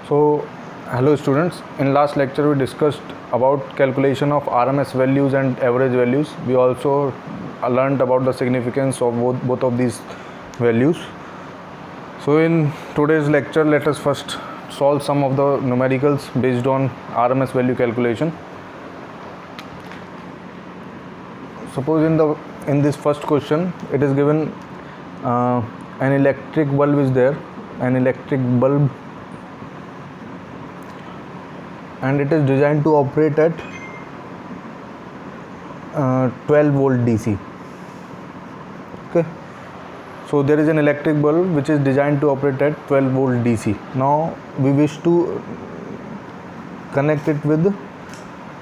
So, hello students. In last lecture we discussed about calculation of RMS values and average values. We also learned about the significance of both of these values. So in today's lecture, let us first solve some of the numericals based on RMS value calculation. Suppose in this first question it is given an electric bulb is there, an electric bulb, and it is designed to operate at 12 volt DC. Okay, so there is an electric bulb which is designed to operate at 12 volt DC. Now we wish to connect it with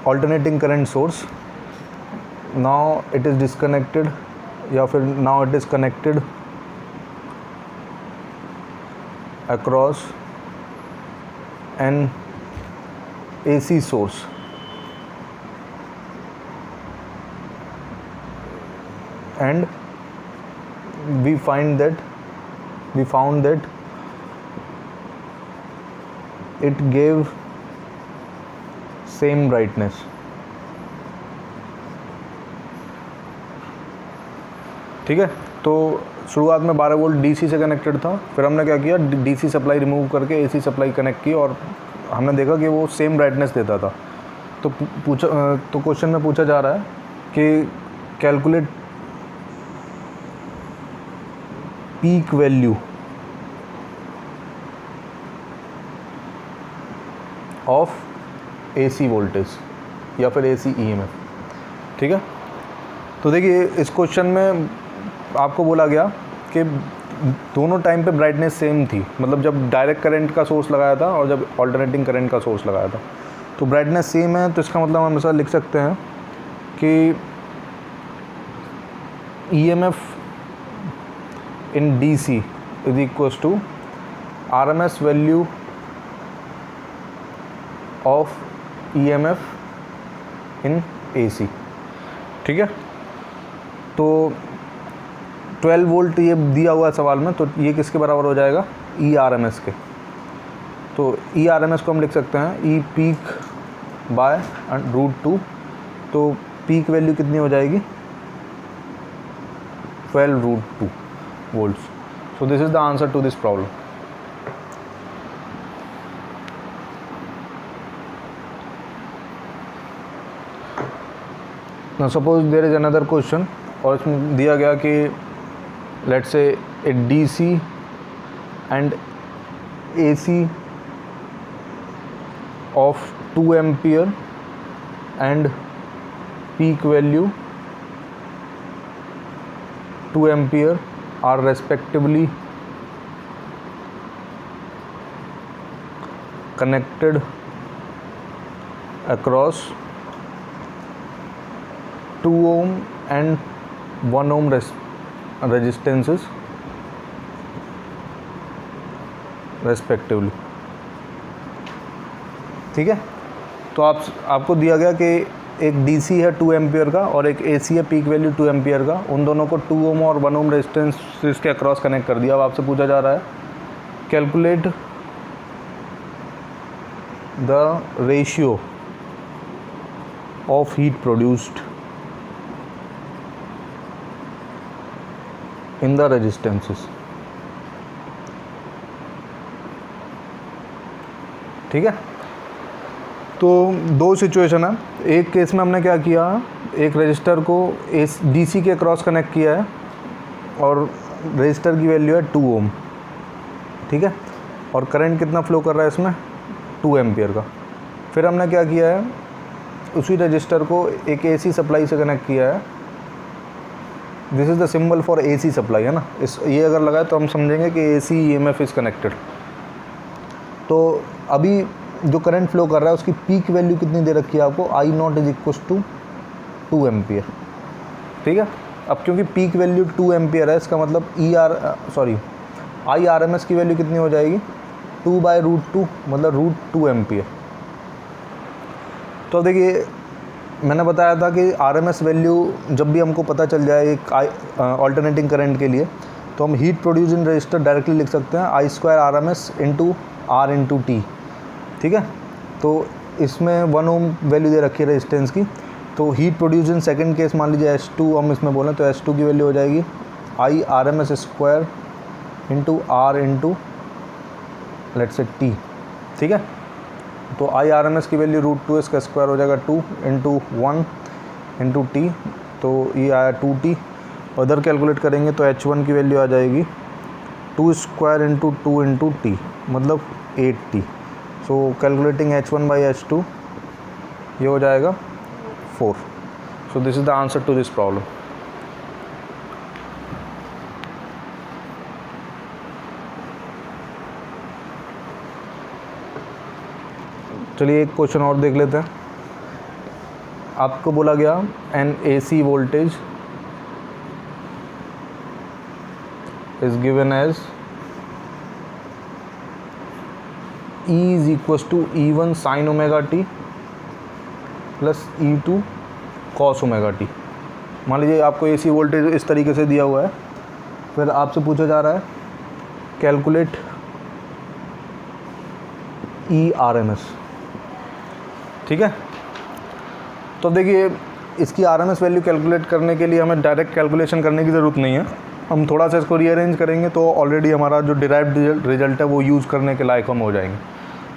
alternating current source. Now it is disconnected, now it is connected across an AC source, and we found that it gave same brightness. ठीक है, तो शुरुआत में 12 volt DC से connected था, फिर हमने क्या किया, डीसी सप्लाई रिमूव करके एसी सप्लाई कनेक्ट की और हमने देखा कि वो सेम ब्राइटनेस देता था. तो क्वेश्चन में पूछा जा रहा है कि calculate peak value of AC voltage या फिर एसी ईएमएफ. ठीक है, तो देखिए इस क्वेश्चन में आपको बोला गया कि दोनों टाइम पे ब्राइटनेस सेम थी, मतलब जब डायरेक्ट करंट का सोर्स लगाया था और जब ऑल्टरनेटिंग करंट का सोर्स लगाया था तो ब्राइटनेस सेम है. तो इसका मतलब हम हमेशा लिख सकते हैं कि EMF in DC is equals to RMS value of EMF in AC. ठीक है, तो 12 वोल्ट ये दिया हुआ है सवाल में, तो ये किसके बराबर हो जाएगा, ई आर एम एस के. तो ई आर एम एस को हम लिख सकते हैं ई पीक बाय √2. तो पीक वैल्यू कितनी हो जाएगी, 12√2 volts. So this is the answer to this problem. Now suppose there is another question और इसमें दिया गया कि let's say a DC and AC of 2 ampere and peak value 2 ampere are respectively connected across 2 ohm and 1 ohm resistances respectively. ठीक है, तो आपको दिया गया कि एक डीसी है 2 एम्पियर का और एक एसी है पीक वैल्यू 2 एम्पियर का, उन दोनों को 2 ओम और 1 ओम रेजिस्टेंस के अक्रॉस कनेक्ट कर दिया. अब आपसे पूछा जा रहा है calculate the ratio of heat produced in the resistances. ठीक है, तो दो सिचुएशन है. एक केस में हमने क्या किया, एक रजिस्टर को डीसी के क्रॉस कनेक्ट किया है और रजिस्टर की वैल्यू है 2 ओम. ठीक है, और करंट कितना फ्लो कर रहा है इसमें, 2 एम्पियर का. फिर हमने क्या किया है, उसी रजिस्टर को एक एसी सप्लाई से कनेक्ट किया है. This is the symbol for AC supply है ना, ये अगर लगाए तो हम समझेंगे कि एसी ईएमएफ इज़ कनेक्टेड. तो अभी जो करंट फ्लो कर रहा है उसकी पीक वैल्यू कितनी दे रखी है आपको, I naught is equal to 2 ampere. ठीक है, अब क्योंकि पीक वैल्यू 2 एम्पियर है, इसका मतलब आई आर एम एस की वैल्यू कितनी हो जाएगी, 2/√2 मतलब √2 एम्पियर. तो देखिए मैंने बताया था कि आरएमएस वैल्यू जब भी हमको पता चल जाए एक ऑल्टरनेटिंग करंट के लिए, तो हम heat produce in register directly लिख सकते हैं I² RMS into R into T. ठीक है। तो इसमें 1 ओम वैल्यू दे रखी है रेजिस्टेंस की। तो heat produce in second case मान लीजिए H2 हम इसमें बोलें तो H2 की वैल्यू हो जाएगी I RMS square into R into let's say T, ठीक है। तो I RMS की वैल्यू √2, इसका स्क्वायर हो जाएगा 2 इंटू 1 इंटू T, तो ये आया 2T। उधर कैलकुलेट करेंगे तो H1 की वैल्यू आ जाएगी 2 स्क्वायर इंटू 2 इंटू T, मतलब 8T। So calculating H1 by H2 ये हो जाएगा 4। So this is the answer to this problem. चलिए एक क्वेश्चन और देख लेते हैं। आपको बोला गया an AC voltage is given as E is equals to E1 sin omega t plus E2 cos omega t। मान लीजिए आपको AC वोल्टेज इस तरीके से दिया हुआ है, फिर आपसे पूछा जा रहा है कैलकुलेट E RMS, ठीक है। तो देखिए इसकी RMS वैल्यू कैलकुलेट करने के लिए हमें डायरेक्ट कैलकुलेशन करने की ज़रूरत नहीं है, हम थोड़ा सा इसको रीअरेंज करेंगे तो ऑलरेडी हमारा जो डिराइव्ड रिजल्ट है वो यूज़ करने के लायक हम हो जाएंगे।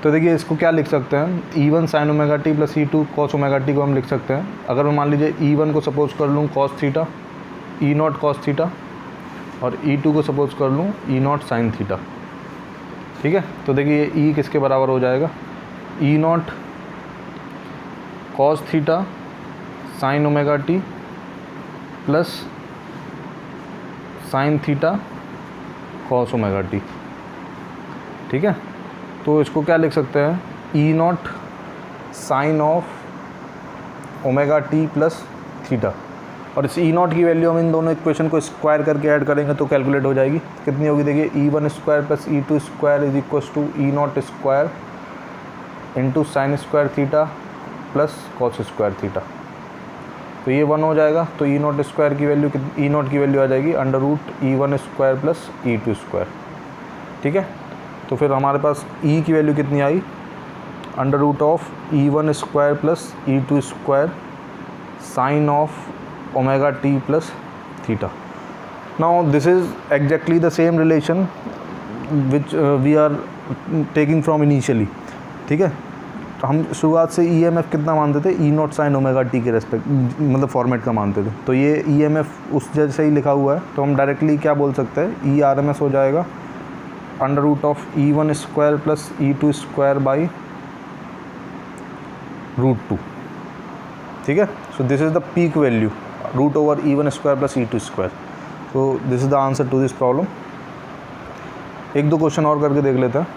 तो देखिए इसको क्या लिख सकते हैं, E1 sin omega t plus E2 cos omega t को हम लिख सकते हैं। अगर मैं मान लीजिए E1 को सपोज कर लूँ cos theta, E0 cos theta, और E2 को सपोज कर लूँ E0 sin थीटा, ठीक है। तो देखिए E किसके बराबर हो जाएगा, E0 cos theta sin omega t plus sine theta cos omega t, ठीक है। तो इसको क्या लिख सकते हैं, E0 sine of omega t plus theta, और इस E0 की वैल्यू हम इन दोनों इक्वेशन को स्क्वायर करके ऐड करेंगे तो कैलकुलेट हो जाएगी। कितनी होगी देखिए, E1 square plus E2 square is equals to E0 square into sine square theta plus cos square theta. तो ये 1 हो जाएगा। तो E0 स्क्वायर की वैल्यू E0 की वैल्यू आ जाएगी under root E1 square plus E2 square, ठीक है। तो फिर हमारे पास E की वैल्यू कितनी आई, under root of E1 square plus E2 square sine of omega t plus theta. Now this is exactly the same relation which we are taking from initially, ठीक है। तो हम शुरुआत से EMF कितना मानते थे, E0 साइन ओमेगा टी के रेस्पेक्ट मतलब फॉर्मेट का मानते थे। तो ये EMF उस जैसे ही लिखा हुआ है, तो हम डायरेक्टली क्या बोल सकते हैं, E RMS हो जाएगा under root of E1 square plus E2 square by √2, ठीक है। So this is the peak value root over E1 square plus E2 square. So this is the answer to this problem. एक दो क्वेश्चन और करके देख लेते हैं।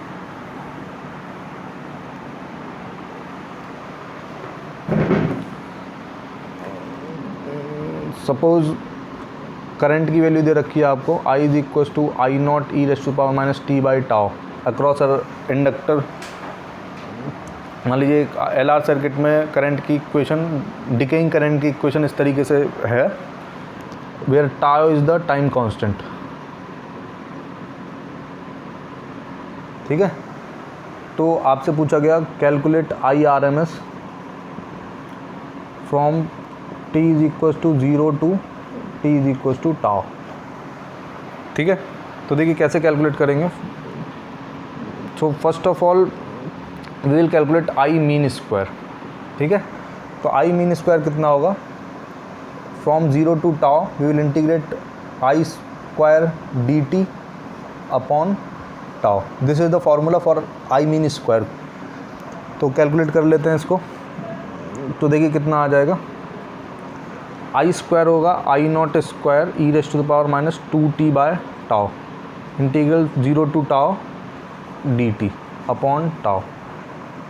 सपोज करंट की वैल्यू दे रखी है आपको, I is equal to I0 e⁻t by tau across inductor. मान लीजिए LR सर्किट में करंट की इक्वेशन, डिकेइंग करंट की इक्वेशन इस तरीके से है, where tau is the time constant, ठीक है। तो आपसे पूछा गया calculate I RMS from t is equal to 0 to t is equal to tau, ठीक है। तो देखिए कैसे कैलकुलेट करेंगे। So first of all we will calculate I mean square, ठीक है। तो I मीन स्क्वायर कितना होगा, from 0 to tau we will integrate I square dt upon tau. This is the formula for I mean square. तो calculate कर लेते हैं इसको। तो देखिए कितना आ जाएगा, I स्क्वायर होगा I0 square e⁻⁻2t by tau integral 0 to tau dt upon tau,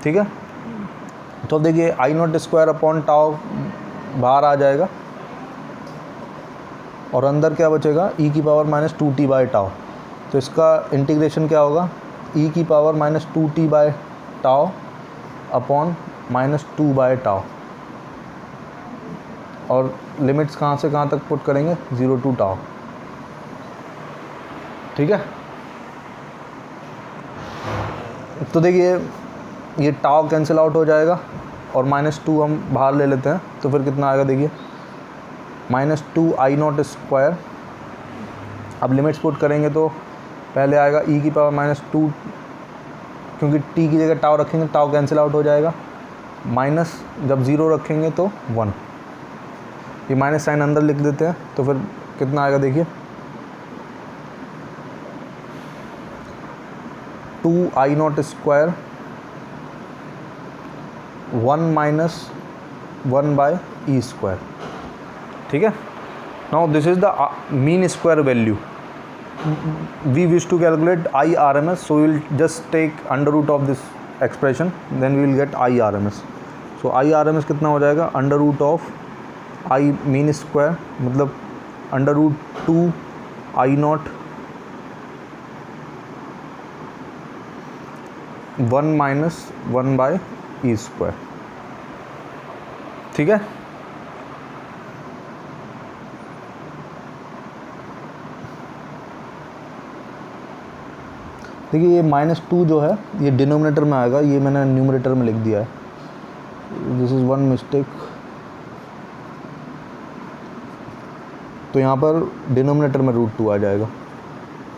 ठीक है। तो देखिए I0 स्क्वायर अपॉन टाउ बाहर आ जाएगा और अंदर क्या बचेगा, e⁻⁻2t बाय टाउ। तो इसका इंटीग्रेशन क्या होगा, e⁻⁻2t by tau upon -2 by tau, और लिमिट्स कहाँ से कहाँ तक पुट करेंगे, 0 टू टाउ, ठीक है। तो देखिए ये टाउ कैंसिल आउट हो जाएगा और -2 हम बाहर ले लेते हैं, तो फिर कितना आएगा देखिए, -2 I0²। अब लिमिट्स पुट करेंगे तो पहले आएगा e⁻², क्योंकि t की जगह टाउ रखेंगे, टाउ कैंसिल आउट हो जाएगा, माइनस जब 0 रखेंगे तो 1, ये माइनस साइन अंदर लिख देते हैं, तो फिर कितना आएगा देखिए, 2I0², 1 - 1/e²। ठीक है। Now this is the mean square value. We wish to calculate IRMS, so we will just take under root of this expression, then we will get IRMS. so IRMS कितना हो जाएगा, √of I mean square, मतलब √2 I0 1 - 1/e²। ठीक है। देखिए ये -2 जो है ये डिनोमिनेटर में आएगा, ये मैंने न्यूमरेटर में लिख दिया है, दिस इज़ वन मिस्टेक। तो यहाँ पर डिनोमिनेटर में √2 आ जाएगा।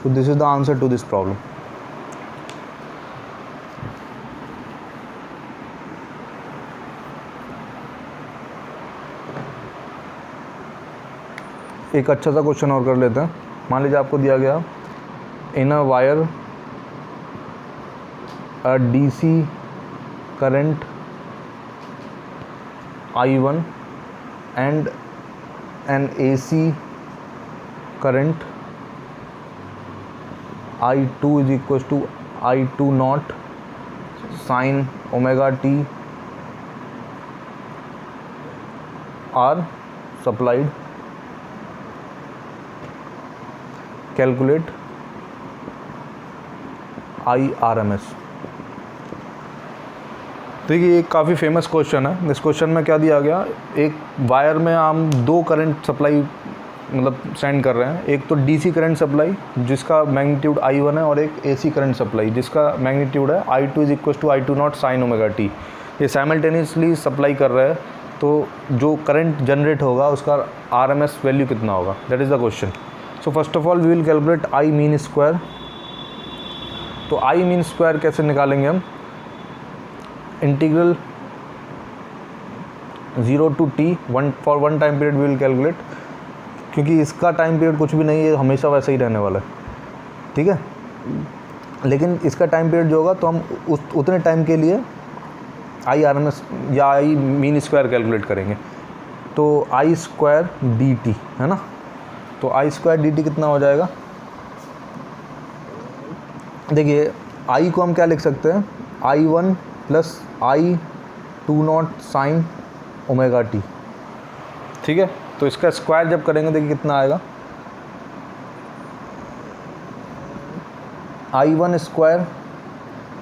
so this is the answer to this problem. एक अच्छा सा क्वेश्चन और कर लेते हैं। मान लीजिए आपको दिया गया in a wire a DC current I1 and an AC current I2 is equals to I2 naught sin omega t are supplied. Calculate IRMS. देखिए ये काफ़ी फेमस क्वेश्चन है। इस क्वेश्चन में क्या दिया गया, एक वायर में हम 2 करंट सप्लाई मतलब सेंड कर रहे हैं, एक तो डीसी करंट सप्लाई जिसका मैग्नीट्यूड I1 है और एक एसी करंट सप्लाई जिसका मैग्नीट्यूड है I2 is equal to I2 naught sine omega t. ये साइमल्टेनियसली सप्लाई कर रहे हैं, तो जो करंट जनरेट होगा उसका RMS वैल्यू कितना होगा, that is the question. So first of all we will calculate I mean square. तो I मीन स्क्वायर कैसे निकालेंगे हम, integral 0 to t for one time period we will calculate, क्योंकि इसका टाइम पीरियड कुछ भी नहीं है, हमेशा वैसा ही रहने वाला है। ठीक है, लेकिन इसका टाइम पीरियड जो होगा तो हम उतने टाइम के लिए IRMS या I मीन स्क्वायर कैलकुलेट करेंगे। तो I² dt है ना, तो I² dt कितना हो जाएगा, देखिए I को हम क्या लिख सकते हैं, I1 plus I2 naught sine omega t. ठीक है, तो इसका स्क्वायर जब करेंगे देखिए कितना आएगा, I1 square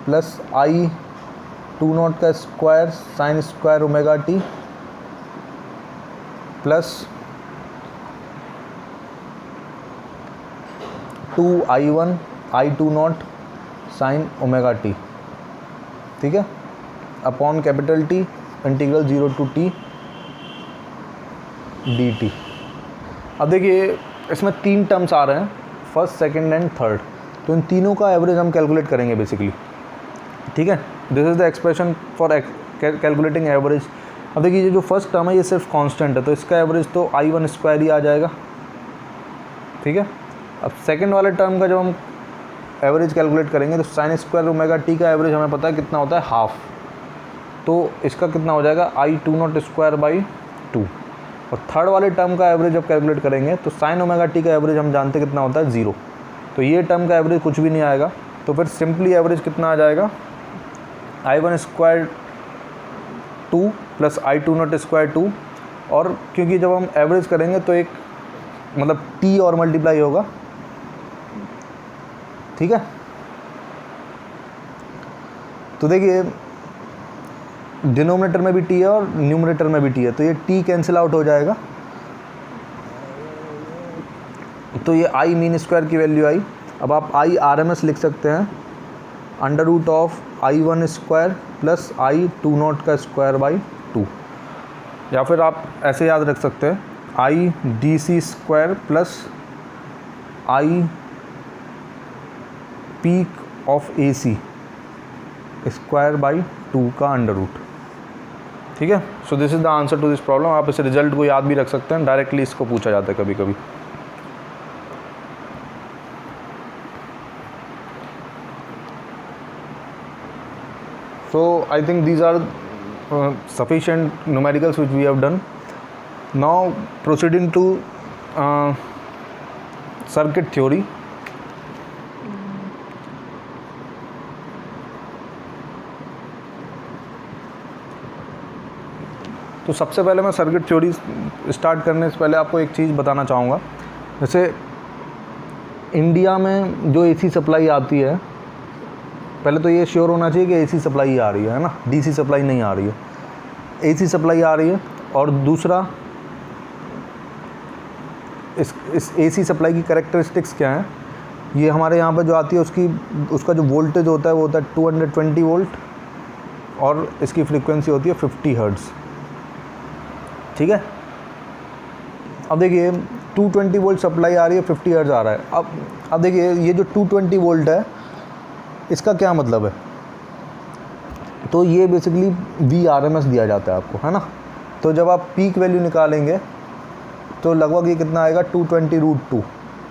plus I2 naught का square sine square omega t plus 2I1 I2 naught sine omega t. ठीक है, upon capital T integral 0 to t dt। अब देखिए इसमें 3 टर्म्स आ रहे हैं, फर्स्ट, सेकंड एंड थर्ड, तो इन तीनों का एवरेज हम कैलकुलेट करेंगे बेसिकली। ठीक है, this is the expression for calculating average. अब देखिए ये जो फर्स्ट टर्म है ये सिर्फ कांस्टेंट है, तो इसका एवरेज तो I1 स्क्वायर ही आ जाएगा। ठीक है, अब सेकंड वाले टर्म का जब हम एवरेज कैलकुलेट करेंगे तो साइन स्क्वायर ओमेगा टी का एवरेज हमें पता है कितना होता है, हाफ, तो इसका कितना हो जाएगा I2 नॉट स्क्वायर बाई 2। और थर्ड वाले टर्म का एवरेज जब कैलकुलेट करेंगे तो साइन ओमेगा टी का एवरेज हम जानते कितना होता है, 0, तो ये टर्म का एवरेज कुछ भी नहीं आएगा। तो फिर सिंपली एवरेज कितना आ जाएगा, I1 square 2 plus I2 not square 2, और क्योंकि जब हम एवरेज करेंगे तो एक मतलब t और मल्टीप्लाई होगा। ठीक है, तो देखिए डिनोमिनेटर में भी t है और न्यूमरेटर में भी t है, तो ये t कैंसिल आउट हो जाएगा, तो ये I मीन स्क्वायर की वैल्यू आई। अब आप IRMS लिख सकते हैं under root of I1 square plus I20 का स्क्वायर बाई 2, या फिर आप ऐसे याद रख सकते हैं IDC square plus I peak of AC square by 2 का अंडर रूट। ठीक है, so this is the answer to this problem. आप इस रिजल्ट को याद भी रख सकते हैं, डायरेक्टली इसको पूछा जाता है कभी कभी। So I think these are sufficient numericals which we have done. Now proceeding to circuit theory. तो सबसे पहले मैं सर्किट थ्योरी स्टार्ट करने से पहले आपको एक चीज़ बताना चाहूँगा। जैसे इंडिया में जो AC सप्लाई आती है, पहले तो ये श्योर होना चाहिए कि AC सप्लाई आ रही है ना, DC सप्लाई नहीं आ रही है, AC सप्लाई आ रही है। और दूसरा, इस AC सप्लाई की कैरेक्टरिस्टिक्स क्या हैं, ये हमारे यहाँ पर जो आती है उसका जो वोल्टेज होता है वो होता है 220 वोल्ट, और इसकी फ्रीक्वेंसी होती है 50 हर्ट्ज़। ठीक है, अब देखिए 220 वोल्ट सप्लाई आ रही है, 50 हर्ट्ज़ आ रहा है। अब देखिए ये जो 220 वोल्ट है इसका क्या मतलब है, तो ये बेसिकली VRMS दिया जाता है आपको, है ना। तो जब आप पीक वैल्यू निकालेंगे तो लगभग ये कितना आएगा 220√2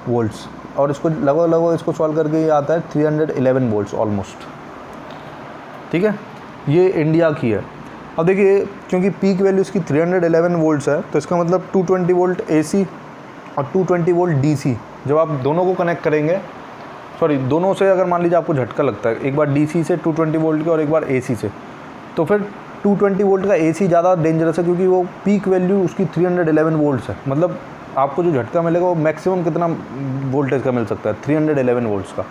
वोल्ट्स, और इसको लगभग इसको सॉल्व करके ये आता है 311 वोल्ट्स ऑलमोस्ट। ठीक है, ये इंडिया की है। अब देखिए क्योंकि पीक वैल्यू इसकी 311 वोल्ट्स है, तो इसका मतलब 220 वोल्ट AC और 220 वोल्ट DC, जब आप दोनों को कनेक्ट करेंगे, सॉरी दोनों से अगर मान लीजिए आपको झटका लगता है, एक बार DC से 220 वोल्ट के और एक बार AC से, तो फिर 220 वोल्ट का AC ज़्यादा डेंजरस है, क्योंकि वो पीक वैल्यू उसकी 311 वोल्ट्स है। मतलब आपको जो झटका मिलेगा वो मैक्सिमम कितना वोल्टेज का मिल सकता है, 311 वोल्ट्स का।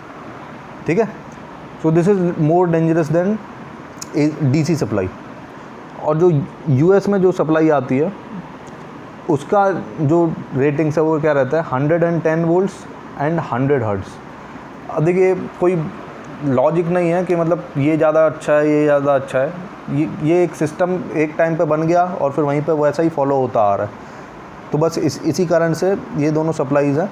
ठीक है, so this is more dangerous than DC supply. और जो US में जो सप्लाई आती है उसका जो रेटिंग्स है वो क्या रहता है, 110 वोल्ट्स एंड 100 हर्ट्ज़। अब देखिए कोई लॉजिक नहीं है कि मतलब ये ज़्यादा अच्छा है ये ज़्यादा अच्छा है, ये एक सिस्टम एक टाइम पे बन गया और फिर वहीं पे वैसा ही फॉलो होता आ रहा है। तो बस इसी कारण से ये दोनों सप्लाईज़ हैं।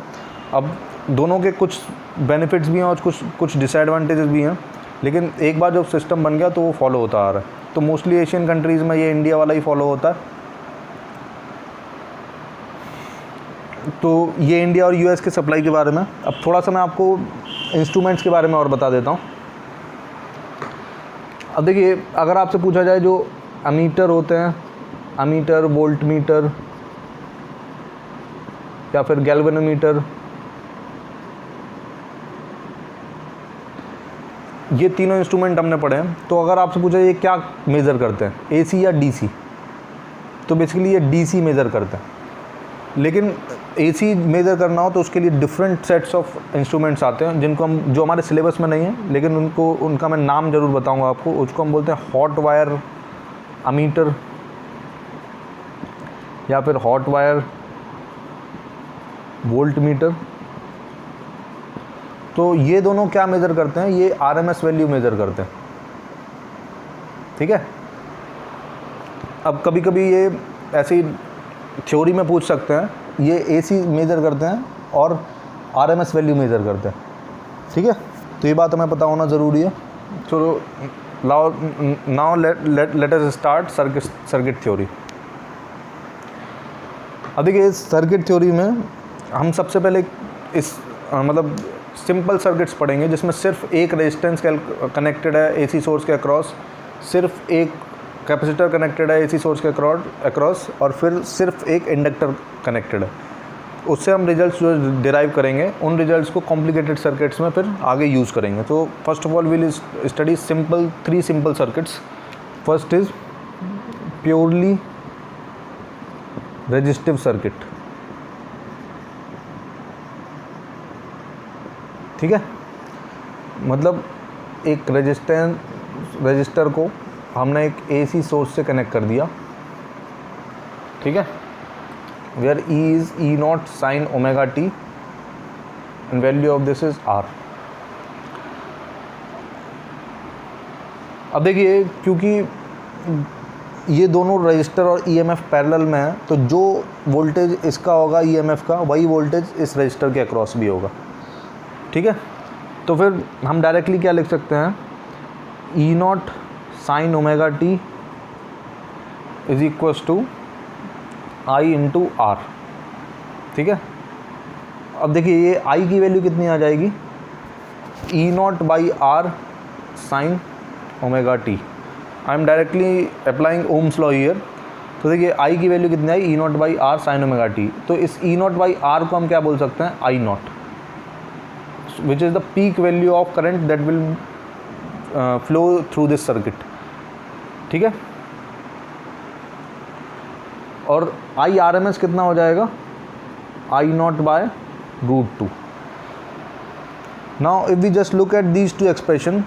अब दोनों के कुछ बेनिफिट्स भी हैं और कुछ डिसएडवांटेजेस भी हैं, लेकिन एक बार जब सिस्टम बन गया तो वो फॉलो होता आ रहा है। तो मोस्टली एशियन कंट्रीज़ में ये इंडिया वाला ही फॉलो होता है। तो ये इंडिया और US के सप्लाई के बारे में। अब थोड़ा सा मैं आपको इंस्ट्रूमेंट्स के बारे में और बता देता हूँ। अब देखिए अगर आपसे पूछा जाए जो अमीटर होते हैं, अमीटर, वोल्ट मीटर या फिर गैल्वेनोमीटर, ये तीनों इंस्ट्रूमेंट हमने पढ़े हैं। तो अगर आपसे पूछा ये क्या मेज़र करते हैं, AC या DC, तो बेसिकली ये DC मेज़र करते हैं। लेकिन AC मेज़र करना हो तो उसके लिए डिफरेंट सेट्स ऑफ इंस्ट्रूमेंट्स आते हैं, जो हमारे सिलेबस में नहीं है, लेकिन उनका मैं नाम ज़रूर बताऊंगा आपको। उसको हम बोलते हैं हॉट वायर अमीटर या फिर हॉट वायर वोल्ट मीटर। तो ये दोनों क्या मेज़र करते हैं, ये RMS वैल्यू मेज़र करते हैं। ठीक है, अब कभी कभी ये ऐसी थ्योरी में पूछ सकते हैं, ये AC मेज़र करते हैं और RMS वैल्यू मेज़र करते हैं। ठीक है, तो ये बात हमें पता होना ज़रूरी है। So now let us start circuit theory. अब देखिए इस सर्किट थ्योरी में हम सबसे पहले मतलब सिंपल सर्किट्स पढ़ेंगे, जिसमें सिर्फ एक रेजिस्टेंस कनेक्टेड है AC सोर्स के अक्रॉस, सिर्फ एक कैपेसिटर कनेक्टेड है AC सोर्स के अक्रॉस, और फिर सिर्फ एक इंडक्टर कनेक्टेड है। उससे हम रिजल्ट्स जो डिराइव करेंगे, उन रिजल्ट्स को कॉम्प्लिकेटेड सर्किट्स में फिर आगे यूज़ करेंगे। तो first of all will study three simple circuits. First is purely resistive circuit. ठीक है, मतलब एक रजिस्टर को हमने एक AC सोर्स से कनेक्ट कर दिया। ठीक है, where E is E0 sin omega t and value of this is R। अब देखिए क्योंकि ये दोनों रजिस्टर और ईएमएफ पैरेलल में है, तो जो वोल्टेज इसका होगा ईएमएफ का, वही वोल्टेज इस रजिस्टर के अक्रॉस भी होगा। ठीक है, तो फिर हम डायरेक्टली क्या लिख सकते हैं, E naught sine omega t is equals to I into R. ठीक है, अब देखिए ये आई की वैल्यू कितनी आ जाएगी, E naught by R sine omega t. I am directly applying Ohm's law here. तो देखिए आई की वैल्यू कितनी आई, E naught by R sine omega t. तो इस ई नॉट बाई आर को हम क्या बोल सकते हैं, I naught, which is the peak value of current that will flow through this circuit. ठीक है, और आई आर एम एस कितना हो जाएगा, I naught by root two. Now if we just look at these two expression,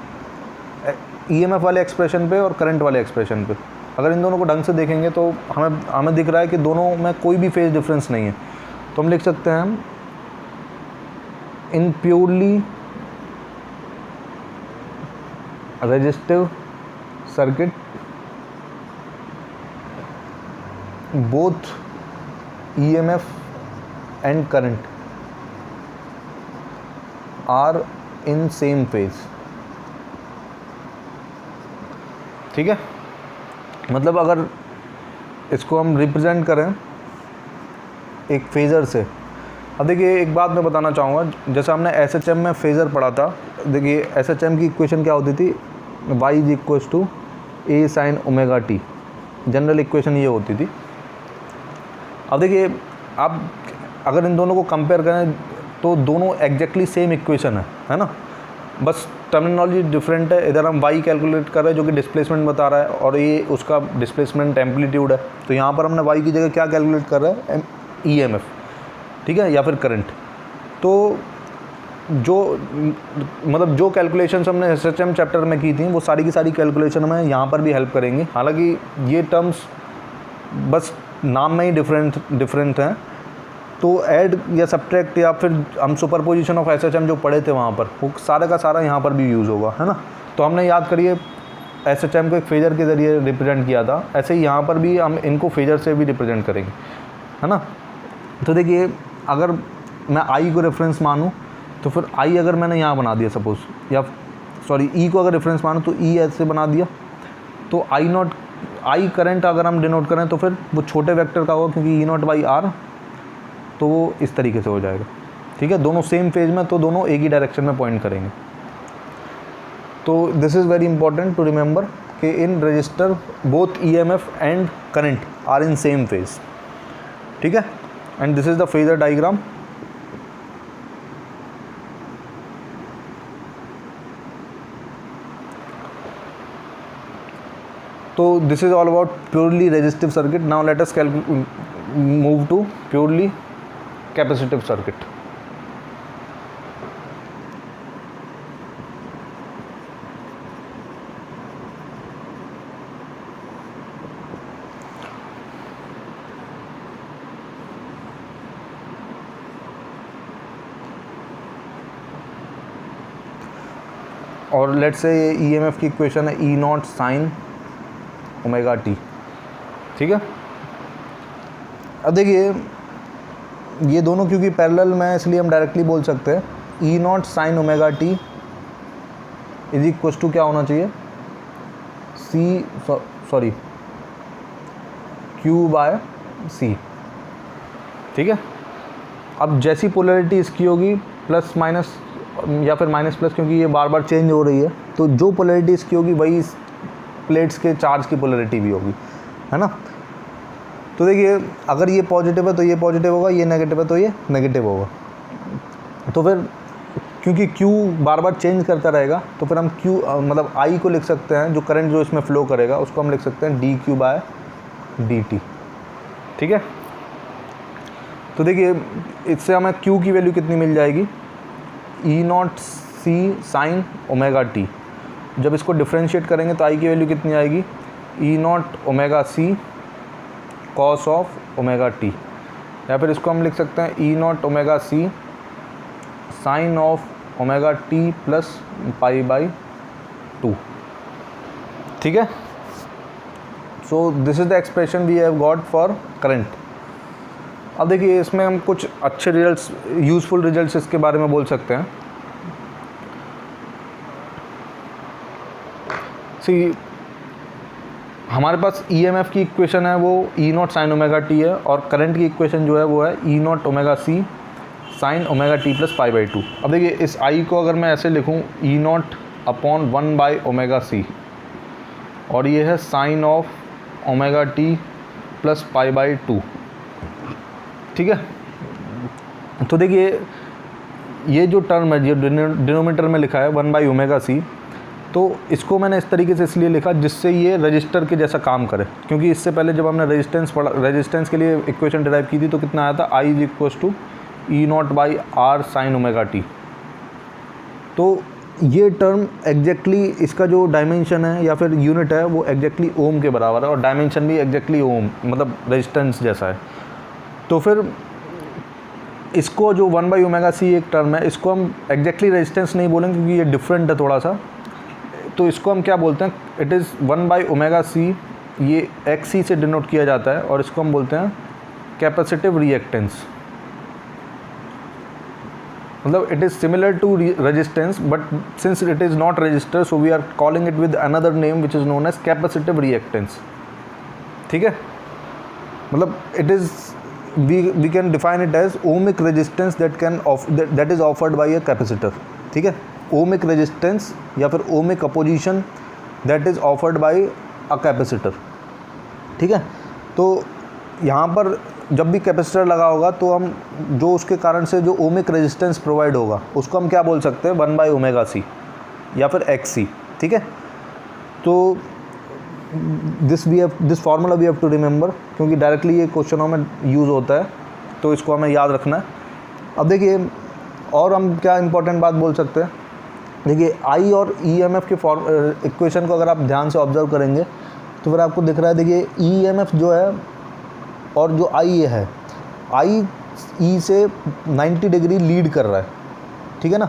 EMF वाले expression पे और current वाले एक्सप्रेशन पे, अगर इन दोनों को ढंग से देखेंगे तो हमें दिख रहा है कि दोनों में कोई भी फेज डिफरेंस नहीं है। तो हम लिख सकते हैं in purely resistive circuit both EMF and current are in same phase. ठीक है, मतलब अगर इसको हम रिप्रेजेंट करें एक फेज़र से, अब देखिए एक बात मैं बताना चाहूँगा, जैसे हमने एसएचएम में फेज़र पढ़ा था, देखिए एसएचएम की इक्वेशन क्या होती थी, y is equals to A sine omega t, general equation ये होती थी। अब देखिए आप अगर इन दोनों को कंपेयर करें तो दोनों एग्जैक्टली सेम इक्वेशन है ना, बस टर्मिनोलॉजी डिफरेंट है। इधर हम y कैलकुलेट कर रहे हैं जो कि डिस्प्लेसमेंट बता रहा है, और ये उसका डिस्प्लेसमेंट एम्पलीट्यूड है। तो यहाँ पर हमने y की जगह क्या कैलकुलेट कर रहे हैं, ईएमएफ, ठीक है, या फिर करंट। तो जो मतलब जो कैलकुलेशंस हमने एसएचएम चैप्टर में की थी वो सारी की सारी कैलकुलेशन में यहाँ पर भी हेल्प करेंगी। हालांकि ये टर्म्स बस नाम में ही डिफरेंट हैं, तो ऐड या सब्ट्रैक्ट या फिर हम सुपरपोजिशन ऑफ एसएचएम जो पढ़े थे वहाँ पर, वो सारा का सारा यहाँ पर भी यूज़ होगा, है ना। तो हमने याद करिए एसएचएम को एक फेजर के ज़रिए रिप्रेजेंट किया था, ऐसे ही यहाँ पर भी हम इनको फेजर से भी रिप्रेजेंट करेंगे, है ना। तो देखिए अगर मैं आई को रेफरेंस मानूँ तो फिर आई अगर मैंने यहाँ बना दिया सपोज़, या सॉरी ई को अगर रेफरेंस मानूँ तो ई ऐसे बना दिया, तो आई नॉट, आई करंट अगर हम डिनोट करें तो फिर वो छोटे वेक्टर का होगा, क्योंकि ई नॉट बाई आर, तो वो इस तरीके से हो जाएगा। ठीक है, दोनों सेम फेज में, तो दोनों एक ही डायरेक्शन में पॉइंट करेंगे। तो this is very important to remember कि in resistor both EMF and current are in same phase. ठीक है, and this is the phasor diagram. तो this is all about purely resistive circuit. Now let us move to purely capacitive circuit. और let say EMF की equation है E naught sine omega t. ठीक है, अब देखिए ये दोनों क्योंकि पैरेलल में है, इसलिए हम डायरेक्टली बोल सकते हैं E naught sine omega t is equal to क्या होना चाहिए, क्यू बाय सी। ठीक है, अब जैसी पोलैरिटी इसकी होगी प्लस माइनस या फिर माइनस प्लस, क्योंकि ये बार बार चेंज हो रही है, तो जो पोलैरिटी इसकी होगी वही प्लेट्स के चार्ज की पोलैरिटी भी होगी, है ना। तो देखिए अगर ये पॉजिटिव है तो ये पॉजिटिव होगा, ये नेगेटिव है तो ये नेगेटिव होगा। तो फिर क्योंकि Q बार बार चेंज करता रहेगा, तो फिर हम Q मतलब I को लिख सकते हैं, जो करंट जो इसमें फ्लो करेगा उसको हम लिख सकते हैं dQ बाय dt। ठीक है, तो देखिए इससे हमें Q की वैल्यू कितनी मिल जाएगी, E naught C sine omega t. जब इसको डिफ्रेंशिएट करेंगे तो आई की वैल्यू कितनी आएगी, E naught omega C cos of omega t, या फिर इसको हम लिख सकते हैं E naught omega C sine of omega t plus pi by 2। ठीक है। So this is the expression we have got for current. अब देखिए इसमें हम कुछ अच्छे रिजल्ट्स, यूज़फुल रिजल्ट्स इसके बारे में बोल सकते हैं। सी हमारे पास EMF की इक्वेशन है वो E naught sine omega T है, और करंट की इक्वेशन जो है वो है E naught omega C sine omega t plus pi by two. अब देखिए इस I को अगर मैं ऐसे लिखूँ E naught upon 1 by omega C, और ये है sine of omega t plus pi by two, ठीक है। तो देखिए ये जो टर्म है जो डिनोमिनेटर में लिखा है 1 बाई ओमेगा सी, तो इसको मैंने इस तरीके से इसलिए लिखा जिससे ये रजिस्टर के जैसा काम करे, क्योंकि इससे पहले जब हमने रेजिस्टेंस के लिए इक्वेशन डिराइव की थी तो कितना आया था, I is equal to E naught by R sine omega t. तो ये टर्म एग्जैक्टली इसका जो डायमेंशन है या फिर यूनिट है वो एग्जैक्टली ओम के बराबर है, और डायमेंशन भी एग्जैक्टली ओम मतलब रेजिस्टेंस जैसा है। तो फिर इसको जो 1 बाई ओमेगा सी एक टर्म है, इसको हम एग्जैक्टली रेजिस्टेंस नहीं बोलेंगे क्योंकि ये डिफरेंट है थोड़ा सा। तो इसको हम क्या बोलते हैं, it is 1 by omega C, ये XC से डिनोट किया जाता है, और इसको हम बोलते हैं कैपेसिटिव रिएक्टेंस। मतलब it is similar to resistance, but since it is not resistor so we are calling it with another name which is known as capacitive reactance, ठीक है। मतलब it is we can define it as ohmic resistance that is offered by a capacitor, ठीक है। Ohmic resistance या फिर ohmic opposition that is offered by a capacitor, ठीक है। तो यहाँ पर जब भी कैपेसिटर लगा होगा तो हम जो उसके कारण से जो ओमिक रेजिस्टेंस प्रोवाइड होगा उसको हम क्या बोल सकते हैं, 1 बाई ओमेगा सी या फिर XC, ठीक है। तो this formula we have to remember, क्योंकि डायरेक्टली ये क्वेश्चनों में यूज़ होता है, तो इसको हमें याद रखना है। अब देखिए और हम क्या इंपॉर्टेंट बात बोल सकते हैं, देखिए I और EMF के इक्वेशन को अगर आप ध्यान से ऑब्जर्व करेंगे तो फिर आपको दिख रहा है, देखिए EMF जो है और जो I है, I E से 90 डिग्री लीड कर रहा है, ठीक है ना,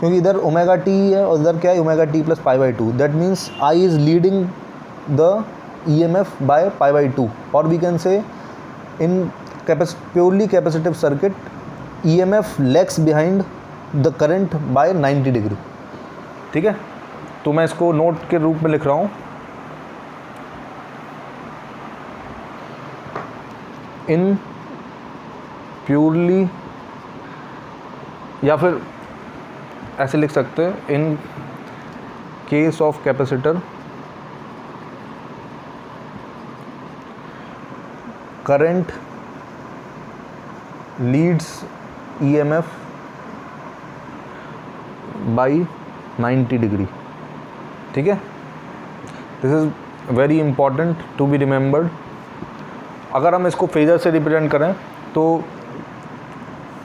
क्योंकि इधर ओमेगा टी है और इधर क्या है omega t plus pi by two. That means I is leading the EMF by pi by two, और we can say in purely capacitive circuit EMF lags behind the current by 90 degree, ठीक है। तो मैं इसको note के रूप में लिख रहा हूँ, इन प्योरली, या फिर ऐसे लिख सकते हैं in case of capacitor current leads EMF by 90 degree, ठीक है। This is very important to be remembered. अगर हम इसको फेजर से रिप्रेजेंट करें तो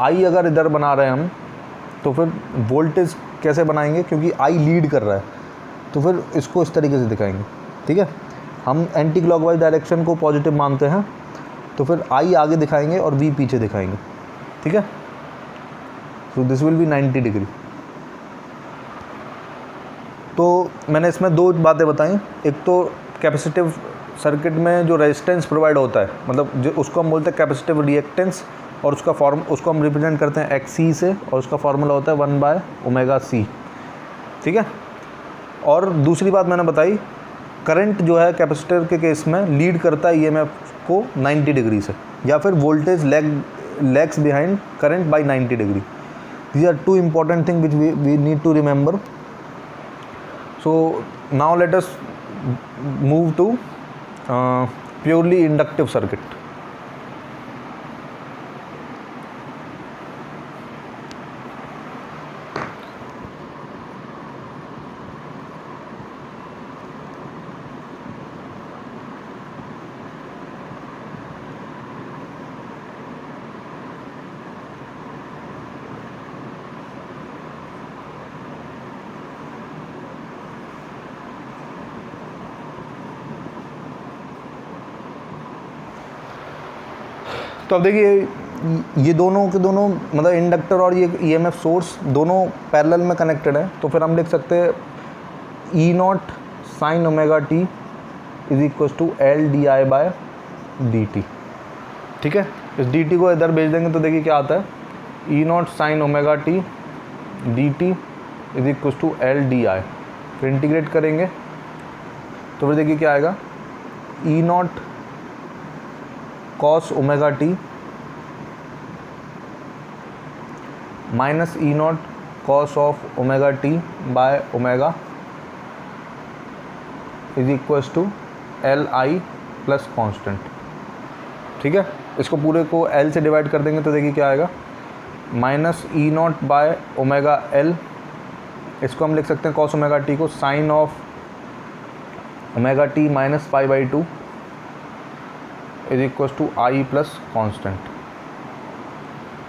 I अगर इधर बना रहे हैं हम, तो फिर वोल्टेज कैसे बनाएंगे, क्योंकि I लीड कर रहा है तो फिर इसको इस तरीके से दिखाएंगे, ठीक है। हम एंटी क्लॉकवाइज डायरेक्शन को पॉजिटिव मानते हैं, तो फिर I आगे दिखाएंगे और V पीछे दिखाएंगे, ठीक है। So this will be 90 degree. तो मैंने इसमें दो बातें बताई, एक तो कैपेसिटिव सर्किट में जो रेजिस्टेंस प्रोवाइड होता है, मतलब जो उसको हम बोलते हैं कैपेसिटिव रिएक्टेंस, और उसको हम रिप्रेजेंट करते हैं XC से, और उसका फार्मूला होता है 1 बाय ओमेगा सी, ठीक है। और दूसरी बात मैंने बताई, करंट जो है कैपेसिटर के केस में लीड करता है EMF को 90 डिग्री से, या फिर voltage lags behind current by 90 degree. These are two important thing which we need to remember. So now let us move to purely inductive circuit. तो अब देखिए ये दोनों के दोनों मतलब इंडक्टर और ये EMF सोर्स दोनों पैरेलल में कनेक्टेड है, तो फिर हम लिख सकते हैं E naught sine omega t is equal to L d i by d t. ठीक है, इस डी टी को इधर भेज देंगे तो देखिए क्या आता है, E naught sine omega t d t is equal to L d I. फिर इंटीग्रेट करेंगे तो फिर देखिए क्या आएगा, E naught cos omega t minus E naught cos of omega t by omega is equals to L I plus constant. ठीक है, इसको पूरे को एल से डिवाइड कर देंगे तो देखिए क्या आएगा, minus E naught by omega L, इसको हम लिख सकते हैं कॉस ओमेगा टी को sine of omega t minus pi by two is equals to I plus constant.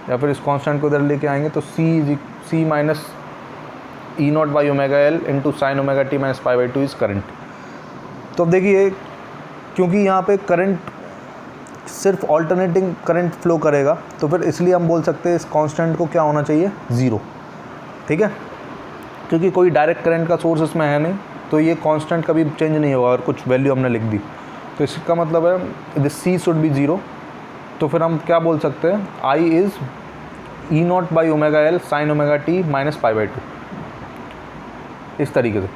या फिर इस कांस्टेंट को इधर लेके आएंगे तो C minus E naught by omega L into sine omega t minus pi by two is current. तो अब देखिए, क्योंकि यहाँ पे करंट सिर्फ ऑल्टरनेटिंग करंट फ्लो करेगा तो फिर इसलिए हम बोल सकते हैं इस कांस्टेंट को क्या होना चाहिए, ज़ीरो। ठीक है, क्योंकि कोई डायरेक्ट करंट का सोर्स इसमें है नहीं, तो ये कांस्टेंट कभी चेंज नहीं होगा और कुछ वैल्यू हमने लिख दी, तो इसका मतलब है this C should be zero. तो फिर हम क्या बोल सकते हैं, I is E naught by omega L sine omega t minus pi by two, इस तरीके से।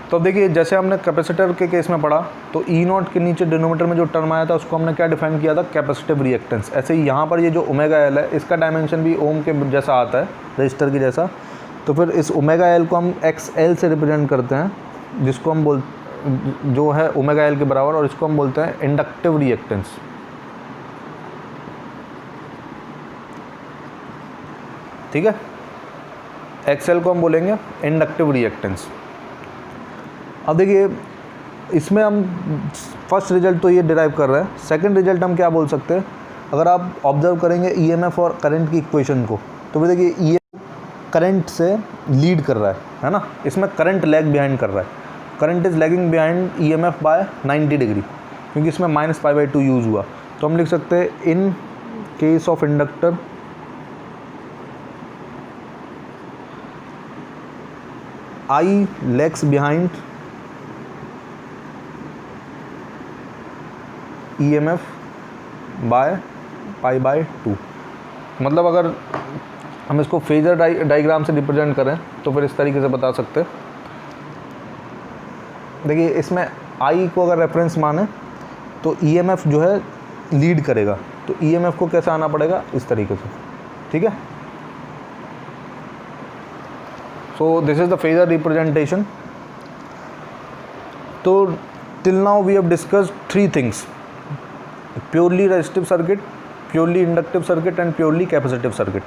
तो अब देखिए, जैसे हमने कैपेसिटर के केस में पढ़ा तो ई नॉट के नीचे डिनोमीटर में जो टर्म आया था उसको हमने क्या डिफाइन किया था, कैपेसिटिव रिएक्टेंस। ऐसे ही यहाँ पर ये जो ओमेगा एल है इसका डायमेंशन भी ओम के जैसा आता है, रजिस्टर की जैसा। तो फिर इस ओमेगा एल को हम एक्स एल से रिप्रेजेंट करते हैं, जिसको हम जो है ओमेगा एल के बराबर, और इसको हम बोलते हैं इंडक्टिव रिएक्टेंस। ठीक है, एक्सएल को हम बोलेंगे इंडक्टिव रिएक्टेंस। अब देखिए, इसमें हम फर्स्ट रिजल्ट तो ये डिराइव कर रहे हैं, सेकंड रिजल्ट हम क्या बोल सकते हैं, अगर आप ऑब्जर्व करेंगे ईएमएफ और करंट की इक्वेशन को, तो फिर देखिए ईएमएफ करंट से लीड कर रहा है ना, इसमें करंट लैग बिहाइंड कर रहा है, current is lagging behind EMF bye 90 degree, क्योंकि इसमें minus pi by to use हुआ। तो हम लिख सकते हैं in case of inductor I lags behind EMF by pi by two. मतलब अगर हम इसको फेजर डायग्राम से रिप्रेजेंट करें तो फिर इस तरीके से बता सकते हैं। देखिए, इसमें I को अगर रेफरेंस माने तो EMF जो है लीड करेगा, तो EMF को कैसे आना पड़ेगा, इस तरीके से। ठीक है, so this is the phasor representation. So till now we have discussed three things: purely resistive circuit, purely inductive circuit and purely capacitive circuit.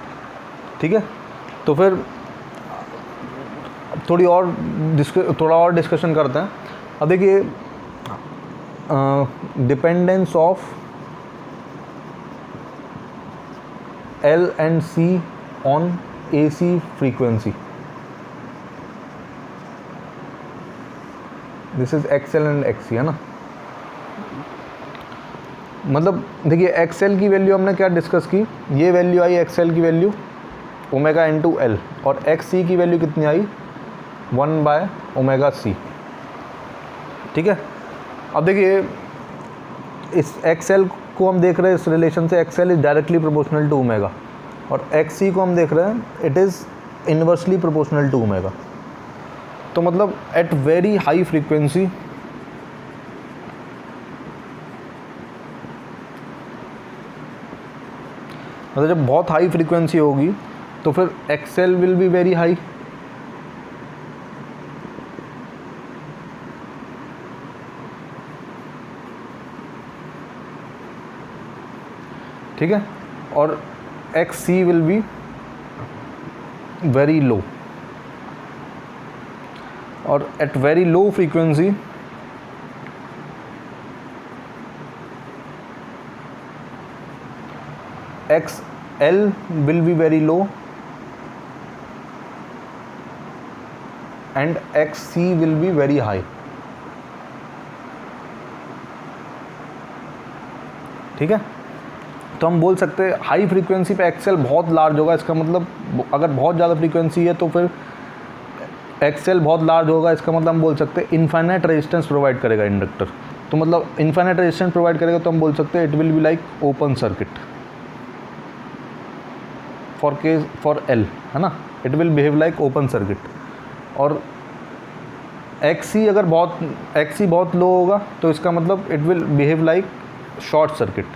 ठीक है, तो फिर थोड़ा और डिस्कशन करते हैं। अब देखिए, dependence of L and C on AC frequency. This is XL and XC, है ना। मतलब देखिए, एक्सएल की वैल्यू हमने क्या डिस्कस की, ये वैल्यू आई एक्सएल की वैल्यू ओमेगा इंटू एल, और एक्स सी की वैल्यू कितनी आई, 1 बाय ओमेगा सी। ठीक है, अब देखिए इस एक्सएल को हम देख रहे हैं इस रिलेशन से, XL is directly proportional to omega, और एक्स सी को हम देख रहे हैं it is inversely proportional to omega. तो मतलब एट वेरी हाई फ्रीक्वेंसी मतलब जब बहुत हाई फ्रीक्वेंसी होगी तो फिर XL will be very high. ठीक है, और X C will be very low, और at very low frequency X L will be very low and X C will be very high. ठीक है, तो हम बोल सकते हैं हाई फ्रीक्वेंसी पे एक्सएल बहुत लार्ज होगा। इसका मतलब अगर बहुत ज़्यादा फ्रीक्वेंसी है तो फिर एक्सएल बहुत लार्ज होगा, इसका मतलब हम बोल सकते हैं इनफाइनाइट रेजिस्टेंस प्रोवाइड करेगा इंडक्टर। तो मतलब इनफाइनाइट रेजिस्टेंस प्रोवाइड करेगा तो हम बोल सकते हैं it will be like open circuit for L, है ना, it will behave like open circuit. और एक्सी अगर एक्सी बहुत लो होगा तो इसका मतलब it will behave like short circuit.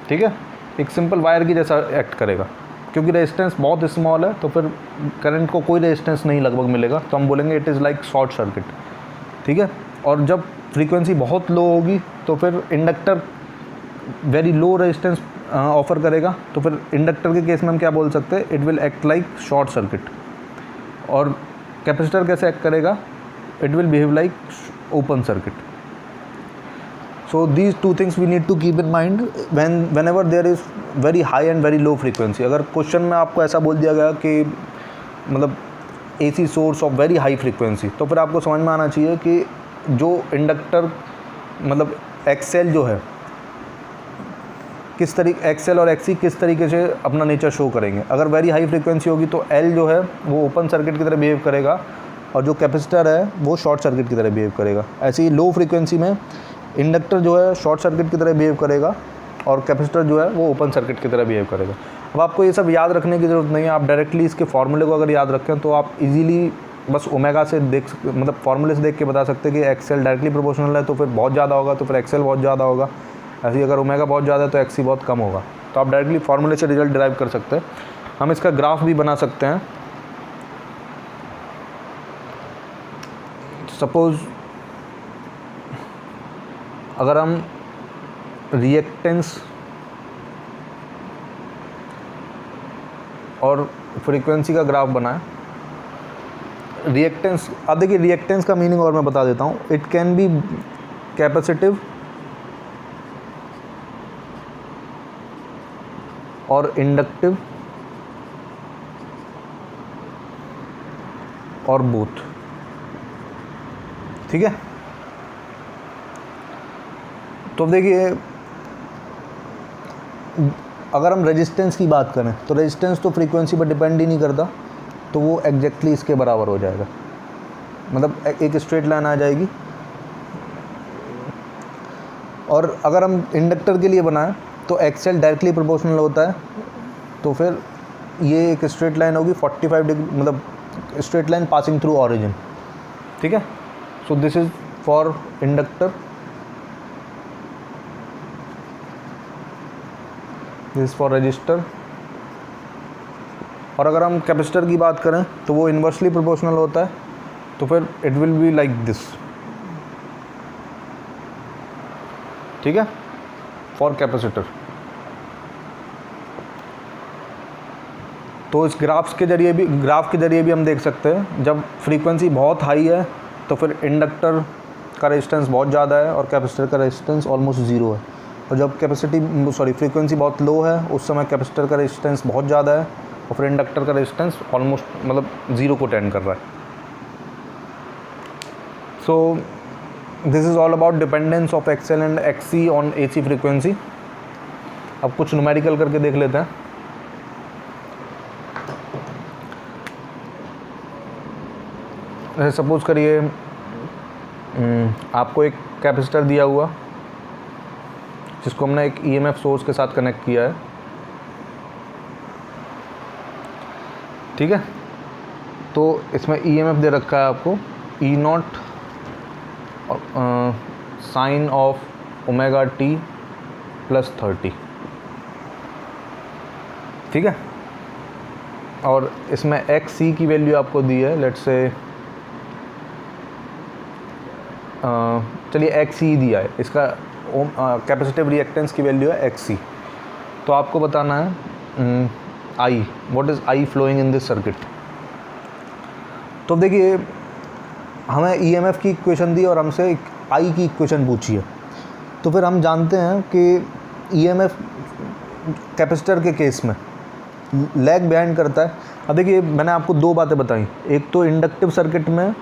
ठीक है, एक सिंपल वायर की जैसा एक्ट करेगा, क्योंकि रेजिस्टेंस बहुत स्मॉल है तो फिर करंट को कोई रेजिस्टेंस नहीं लगभग मिलेगा, तो हम बोलेंगे it is like short circuit. ठीक है, और जब फ्रीक्वेंसी बहुत लो होगी तो फिर inductor very low resistance offer करेगा, तो फिर इंडक्टर के केस में हम क्या बोल सकते हैं, it will act like short circuit. और कैपेसिटर कैसे एक्ट करेगा, it will behave like open circuit. So these two things we need to keep in mind whenever there is very high and very low frequency. अगर question में आपको ऐसा बोल दिया गया कि मतलब AC source of very high frequency, तो फिर आपको समझ में आना चाहिए कि जो इंडक्टर मतलब XL जो है किस तरीके, XL और XC किस तरीके से अपना नेचर शो करेंगे। अगर वेरी हाई फ्रीक्वेंसी होगी तो L जो है वो ओपन सर्किट की तरह बिहेव करेगा, और जो कैपेसिटर है वो शॉर्ट सर्किट की तरह बिहेव करेगा। ऐसे ही लो फ्रीक्वेंसी में इंडक्टर जो है शॉर्ट सर्किट की तरह बिहेव करेगा, और कैपेसिटर जो है वो ओपन सर्किट की तरह बिहेव करेगा। अब आपको ये सब याद रखने की ज़रूरत नहीं है, आप डायरेक्टली इसके फॉर्मूले को अगर याद रखें तो आप इजीली बस ओमेगा से देख मतलब फॉर्मूले से देख के बता सकते हैं कि एक्सएल डायरेक्टली प्रोपोर्शनल है तो फिर बहुत ज़्यादा होगा, तो फिर एक्सएल बहुत ज़्यादा होगा। ऐसे ही अगर ओमेगा बहुत ज़्यादा है तो एक्सी बहुत कम होगा। तो आप डायरेक्टली फॉर्मूले से रिजल्ट डिराइव कर सकते हैं। हम इसका ग्राफ भी बना सकते हैं। सपोज़ अगर हम रिएक्टेंस और फ्रीक्वेंसी का ग्राफ बनाएं, रिएक्टेंस, अब देखिए रिएक्टेंस का मीनिंग और मैं बता देता हूँ। इट कैन बी कैपेसिटिव और इंडक्टिव और बोथ। ठीक है, तो देखिए अगर हम रेजिस्टेंस की बात करें तो रेजिस्टेंस तो फ्रीक्वेंसी पर डिपेंड ही नहीं करता, तो वो एग्जैक्टली इसके बराबर हो जाएगा, मतलब एक स्ट्रेट लाइन आ जाएगी। और अगर हम इंडक्टर के लिए बनाएं तो एक्सएल डायरेक्टली प्रोपोर्शनल होता है, तो फिर ये एक स्ट्रेट लाइन होगी 45 डिग्री, मतलब straight line passing through origin. ठीक है, so this is for inductor, this is for register. और अगर हम कैपेसिटर की बात करें तो वो इन्वर्सली प्रोपोर्शनल होता है, तो फिर it will be like this. ठीक है, फॉर कैपेसिटर। तो इस ग्राफ के जरिए भी हम देख सकते हैं, जब फ्रीक्वेंसी बहुत हाई है तो फिर इंडक्टर का रेजिस्टेंस बहुत ज़्यादा है और कैपेसिटर का रेजिस्टेंस ऑलमोस्ट ज़ीरो है। और जब फ्रीक्वेंसी बहुत लो है उस समय कैपेसिटर का रेजिस्टेंस बहुत ज़्यादा है और फिर इंडक्टर का रेजिस्टेंस ऑलमोस्ट मतलब ज़ीरो को टेंड कर रहा है। So this is all about dependence of XL and XC on AC frequency. अब कुछ न्यूमेरिकल करके देख लेते हैं। जैसे सपोज करिए आपको एक कैपेसिटर दिया हुआ जिसको हमने एक EMF सोर्स के साथ कनेक्ट किया है। ठीक है, तो इसमें EMF दे रखा है आपको E0 sine of omega t plus 30। ठीक है, और इसमें XC की वैल्यू आपको दी है, लेट्स से चलिए XC दिया है, इसका कैपेसिटिव रिएक्टेंस की वैल्यू है XC। तो आपको बताना है I, what is I flowing in this circuit. तो देखिए हमें EMF की इक्वेशन दी और हमसे I की इक्वेशन पूछी है, तो फिर हम जानते हैं कि EMF कैपेसिटर के केस में लैग बिहाइंड करता है। अब देखिए मैंने आपको दो बातें बताई, एक तो इंडक्टिव सर्किट में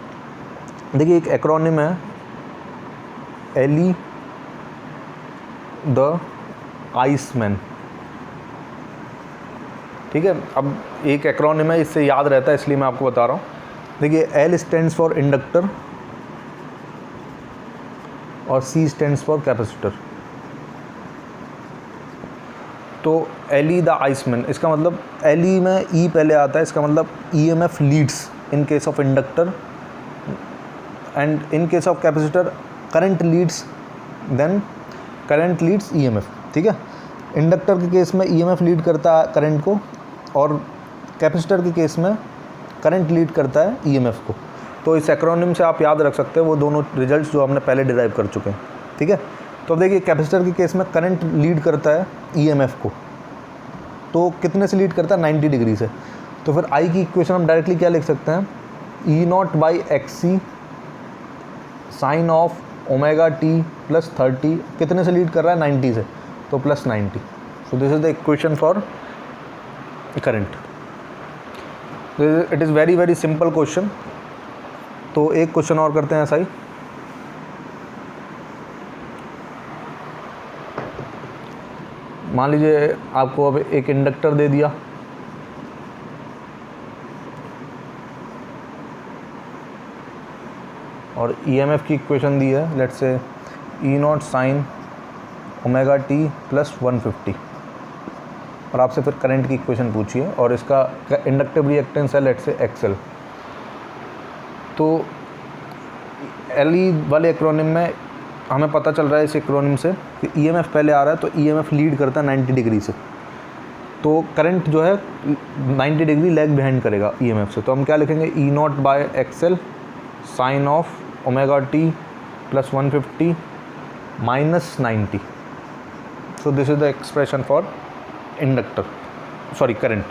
देखिए एक एक्रोनिम है LE द आइसमैन। ठीक है। अब एक एक्रोनिम है, इससे याद रहता है इसलिए मैं आपको बता रहा हूँ। देखिए L स्टैंड्स फॉर इंडक्टर और C स्टैंड्स फॉर कैपेसिटर। तो LE द आइसमैन, इसका मतलब LE में E पहले आता है, इसका मतलब EMF leads in case of inductor and in case of capacitor current leads, then current leads EMF, ठीक है। इंडक्टर के केस में EMF लीड करता है करंट को और कैपेसिटर के केस में करंट लीड करता है EMF को। तो इस एक्रोनिम से आप याद रख सकते हैं वो दोनों रिजल्ट्स जो हमने पहले डिराइव कर चुके हैं, ठीक है। तो अब देखिए कैपेसिटर के केस में करंट लीड करता है EMF को, तो कितने से लीड करता है 90 डिग्री से। तो फिर I की इक्वेशन हम डायरेक्टली क्या लिख सकते हैं, E0/XC sine of omega t plus 30 कितने से लीड कर रहा है 90 से, तो plus 90। So this is the equation for current. It is very very simple question. तो एक क्वेश्चन और करते हैं ऐसा ही। मान लीजिए आपको अब एक इंडक्टर दे दिया, और EMF की इक्वेशन दी है, let's say E0 sign omega t plus 150, और आपसे फिर करंट की इक्वेशन पूछी है और इसका इंडक्टिव रिएक्टेंस है लेट्स से XL। तो LE वाले एक्रोनिम में हमें पता चल रहा है इस एक्रोनिम से कि EMF पहले आ रहा है, तो EMF लीड करता है 90 डिग्री से, तो करंट जो है 90 डिग्री लैग बिहाइंड करेगा EMF से। तो हम क्या लिखेंगे, E0/XL sine of omega t plus 150 minus 90। So this is the expression for inductor, sorry current.